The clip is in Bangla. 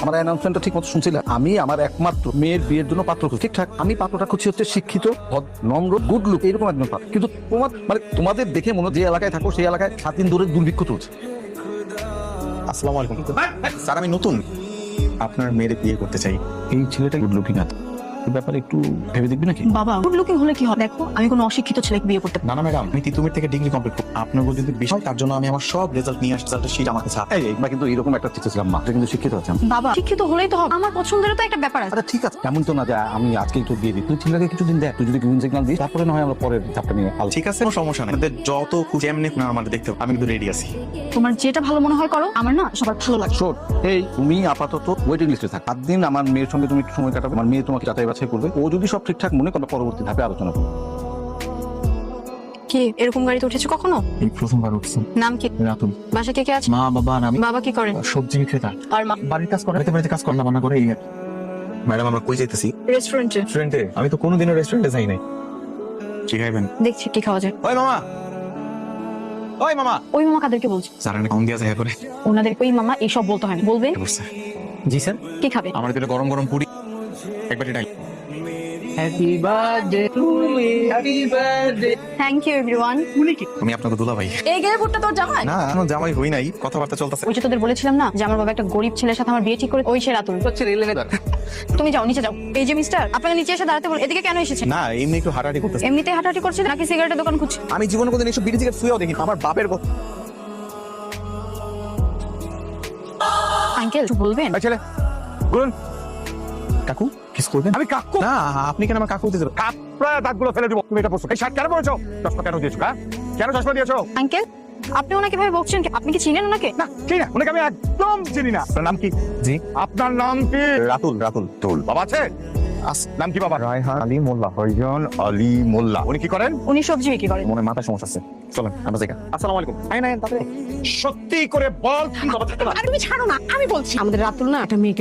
আমার অ্যানাউন্সমেন্টটা ঠিক মতো শুনছিলে? আমি আমার একমাত্র মেয়ের বিয়ের জন্য পাত্র খুঁজছি। ঠিকঠাক, আমি পাত্রটা খুঁজছি হচ্ছে শিক্ষিত, নম্র, গুড লুক, এরকম একজন পাত্র। কিন্তু তোমাদের দেখে মনে হয় যে এলাকায় থাকো সেই এলাকায় 7 দিন ধরে দুর্ভিক্ষ চলছে। আসসালামু আলাইকুম স্যার, আমি নতুন, আপনার মেয়ের বিয়ে করতে চাই। এই ছেলেটা গুড লুকিং আছে, এই ব্যাপারে একটু ভেবে দেখবি নাকি? বাবা গুড লুকিং হলে কি হয়? দেখো আমি কোনো অশিক্ষিত ছেলেকে বিয়ে করতে না না ম্যাডাম, আমি তিতুমির থেকে ডিগ্রি কমপ্লিট করি। আপনার যদি বিষয়, তার জন্য আমি আমার সব রেজাল্ট নিয়ে আসছি, রেজাল্টের শীট আমার কাছে আছে। আমরা কিন্তু এরকম একটা টিচার ছিলাম, মা কিন্তু শিক্ষিত আছেন। বাবা শিক্ষিত হলেই তো হবে, আমার পছন্দেরও তো একটা ব্যাপার আছে। আচ্ছা ঠিক আছে, এমন তো না যে আমি আজকে একটু দিয়ে দিই। তুই ছেলেকে কিছুদিন দেখ, তুই যদি গ্রিন সিগন্যাল দিস তারপরে না হয় আমরা পরের ধাপটা নিয়ে আলোচনা। ঠিক আছে, কোনো সমস্যা নেই। আপনাদের যত খুশি এমনি আমাদের দেখতে হবে, আমি কিন্তু রেডি আছি। তোমার যেটা ভালো মনে হয় করো, আমার না সবার ভালো লাগে। শোন, এই তুমি আপাতত ওয়েটিং লিস্টে থাক। 7 দিন আমার মেয়ের সঙ্গে তুমি একটু সময় কাটাবে, আমার মেয়ে তোমাকে যাচাই বাছাই করবে। ও যদি সব ঠিকঠাক মনে করে পরবর্তী ধাপে আলোচনা করবে। কি এরকম গাড়িতে উঠেছো কখনো? এই প্রথমবার উঠছি। নাম কি? রাতুল। বাসা কে কে আছে? মা বাবা আর আমি। বাবা কি করেন? সবজি বিক্রেতা। আর মা? বাড়ির কাজ করে, বাড়িতে কাজ করে, রান্না করে। এই ম্যাডাম, আমরা কই যাইতেছি? রেস্টুরেন্টে। রেস্টুরেন্টে? আমি তো কোনোদিনও রেস্টুরেন্টে যাই নাই। কি খাইবেন? দেখছি কি খাওয়া যায়। ওই মামা, ওই মামা। ওই মামা কাদেরকে বলছো? স্যার আমি কম দিয়া যায় করে ওনাদের ওই মামা এইসব বলতে হয় না, বলবে বসছে। জি স্যার। কি খাবে? আমার দুটো গরম গরম পুরি, এক বাটি ডাল। Thank you everyone. আমি আপনাকে দুলা ভাই। এই গেলে ভুট্টা তোর জামাই? না, এখনো জামাই হই নাই, কথাবার্তা চলতেছে। ওই যে তোদের বলেছিলাম না যে আমার বাবা একটা গরিব ছেলের সাথে আমার বিয়ে ঠিক করে, ওই সে রাতুল। তুমি যাও নিচে যাও। এই যে মিস্টার, আপনাকে নিচে এসে দাঁড়াতে বল। এদিকে কেন এসেছেন? না, এমনি একটু হাঁটাহাঁটি করতেছে। এমনিতে হাঁটাহাঁটি করছে নাকি সিগারেটের দোকান খুঁজছে? আমি জীবনে কোনদিন এইসব বিড়ি সিগারেট ছুঁয়েও দেখি। আমার বাপের কথা। আঙ্কেল একটু বলবেন? ছেলে বলুন। কাকু কিস করবেন? আমি কাকু না, আপনি কেন আমার কাকু দিতে যাবেন? কাপড়া দাঁতগুলো ফেলে দিব। তুমি এটা পরছো, এই শার্ট কেন পরেছো? চশমা কেন দিয়েছো? হ্যাঁ, কেন চশমা দিয়েছো? আঙ্কেল আপনি ওনাকে ভাবে বকছেন, আপনি কি চিনেন ওনাকে? না চিনি না, ওনাকে আমি একদম চিনি না। আপনার নাম কি? জি, আপনার নাম কি? রাতুল। রাতুল বাবা আছে? নাম কি বাবা? রায়হান আলী মোল্লা। রায়হান আলী মোল্লা। উনি কি করেন? উনি সবজি বিক্রি করেন। মনে মাথায় সমস্যা আছে, চলেন আমরা যাই। আসসালামু আলাইকুম। সত্যি করে বল, কি বাবা থাকে না? আর তুমি ছাড়ো না, আমি বলছি আমাদের রাতুল না একটা মেয়েকে